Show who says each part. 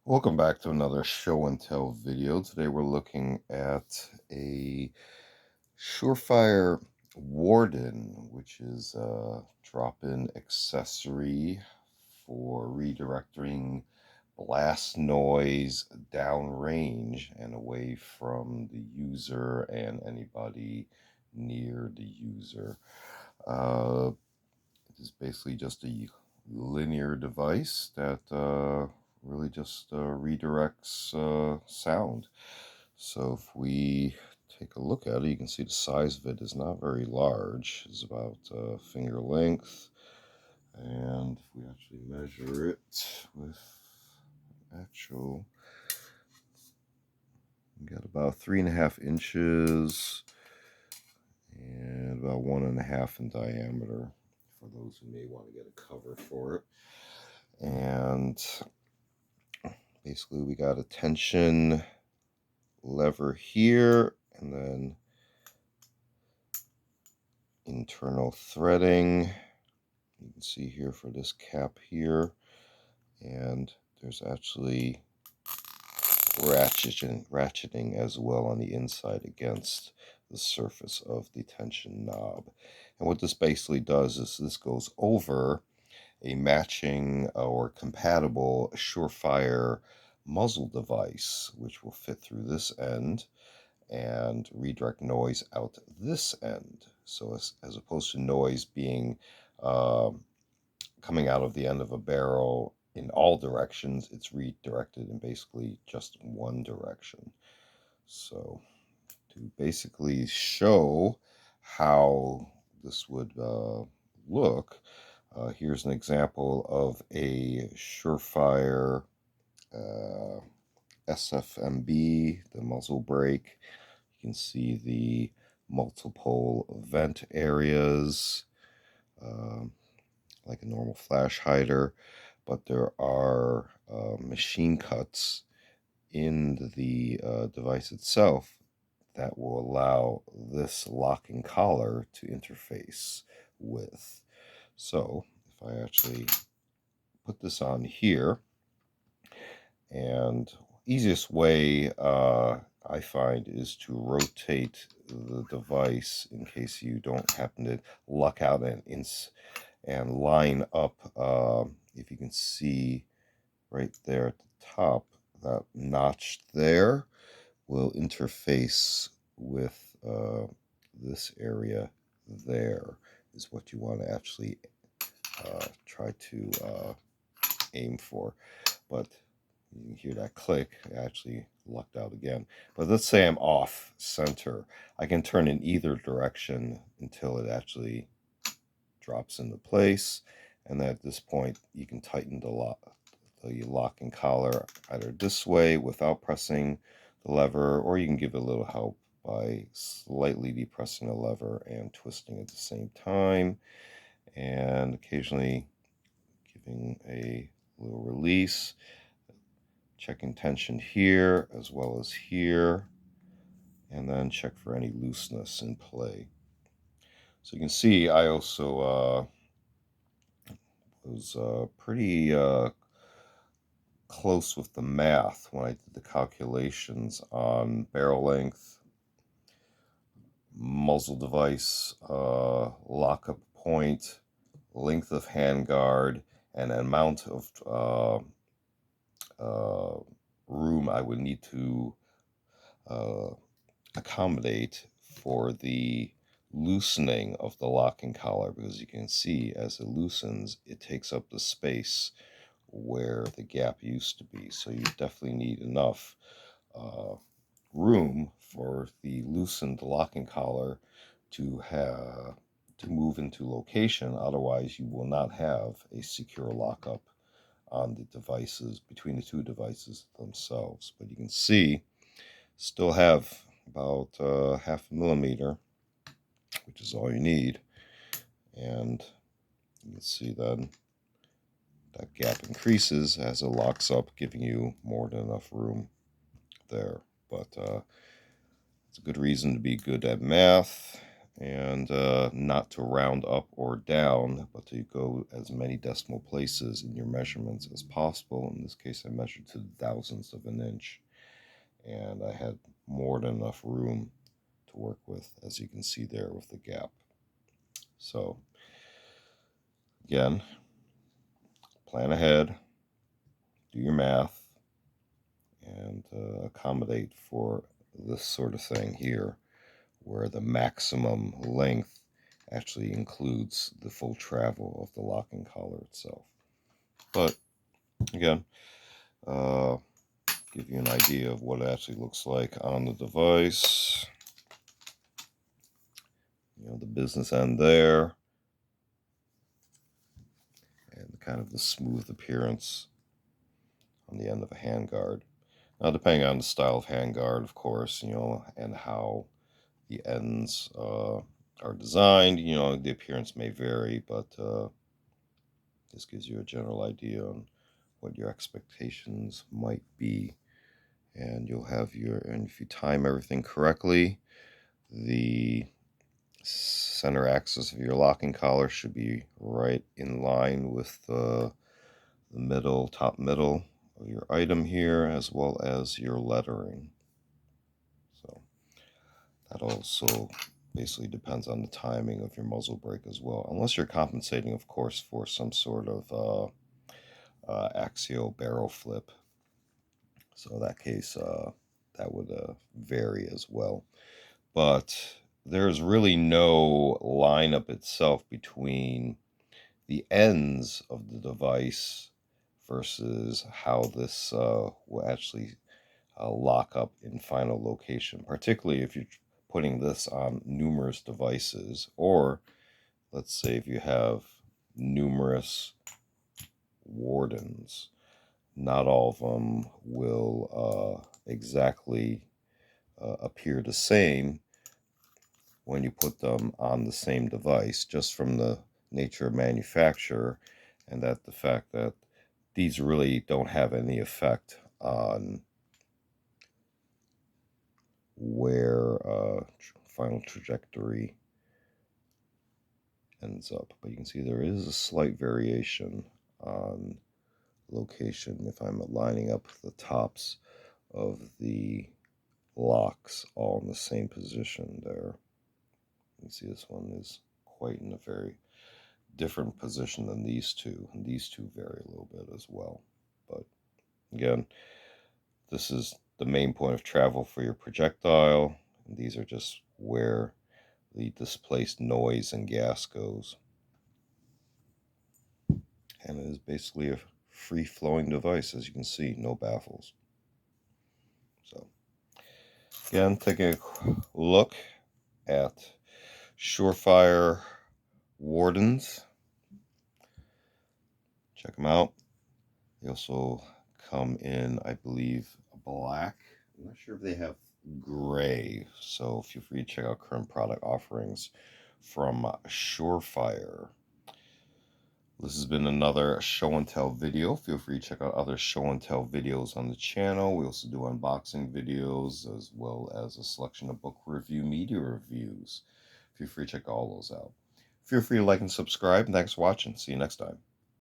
Speaker 1: Welcome back to another show and tell video. Today we're looking at a SUREFIRE Warden, which is a drop-in accessory for redirecting blast noise downrange and away from the user and anybody near the user. Uh, it is basically just a linear device that really just redirects sound. So if we take a look at it, you can see the size of it is not very large. It's about finger length. And if we actually measure it with actual, we got about 3.5 inches and about 1.5 in diameter for those who may want to get a cover for it. And basically we got a tension lever here, and then internal threading. You can see here for this cap here, and there's actually ratcheting as well on the inside against the surface of the tension knob. And what this basically does is this goes over a matching or compatible SUREFIRE muzzle device, which will fit through this end and redirect noise out this end. So as opposed to noise being coming out of the end of a barrel in all directions, it's redirected in basically just one direction. So to basically show how this would look, here's an example of a SUREFIRE SFMB, the muzzle brake. You can see the multiple vent areas, like a normal flash hider, but there are machine cuts in the device itself that will allow this locking collar to interface with. So if I actually put this on here, and easiest way I find is to rotate the device in case you don't happen to luck out and line up. If you can see right there at the top, that notch there will interface with this area there is what you want to actually try to aim for. But you can hear that click. I actually lucked out again. But let's say I'm off center. I can turn in either direction until it actually drops into place. And then at this point, you can tighten the locking collar either this way without pressing the lever, or you can give it a little help by slightly depressing the lever and twisting at the same time, and occasionally giving a little release. Checking tension here as well as here, and then check for any looseness in play. So you can see I also was pretty close with the math when I did the calculations on barrel length, muzzle device, lockup point, length of handguard, and amount of room I would need to accommodate for the loosening of the locking collar, because you can see as it loosens, it takes up the space where the gap used to be. So you definitely need enough room for the loosened locking collar to move into location. Otherwise, you will not have a secure lockup on the devices, between the two devices themselves. But you can see still have about 0.5 millimeter, which is all you need. And you can see then that gap increases as it locks up, giving you more than enough room there. But it's a good reason to be good at math and not to round up or down, but to go as many decimal places in your measurements as possible. In this case, I measured to the thousandths of an inch, and I had more than enough room to work with, as you can see there with the gap. So again, plan ahead, do your math, and accommodate for this sort of thing here, where the maximum length actually includes the full travel of the locking collar itself. But again, give you an idea of what it actually looks like on the device. You know, the business end there, and kind of the smooth appearance on the end of a handguard. Now, depending on the style of handguard, of course, you know, and how the ends are designed, you know, the appearance may vary, but this gives you a general idea on what your expectations might be. And you'll have and if you time everything correctly, the center axis of your locking collar should be right in line with the top middle of your item here, as well as your lettering. So that also basically depends on the timing of your muzzle brake as well, unless you're compensating, of course, for some sort of axial barrel flip. So in that case, that would vary as well. But there's really no lineup itself between the ends of the device versus how this will actually lock up in final location, particularly if you're putting this on numerous devices, or let's say if you have numerous wardens. Not all of them will exactly appear the same when you put them on the same device, just from the nature of manufacture, and that the fact that these really don't have any effect on where final trajectory ends up. But you can see there is a slight variation on location if I'm lining up the tops of the locks all in the same position there. You can see this one is quite in a very different position than these two, and these two vary a little bit as well. But again, this is the main point of travel for your projectile, and these are just where the displaced noise and gas goes. And it is basically a free-flowing device, as you can see, no baffles. So again, taking a look at SUREFIRE Wardens. Check them out. They also come in, I believe, black. I'm not sure if they have gray, so feel free to check out current product offerings from SUREFIRE. This has been another show and tell video. Feel free to check out other show and tell videos on the channel. We also do unboxing videos, as well as a selection of book review, media reviews. Feel free to check all those out. Feel free to like and subscribe, and thanks for watching. See you next time.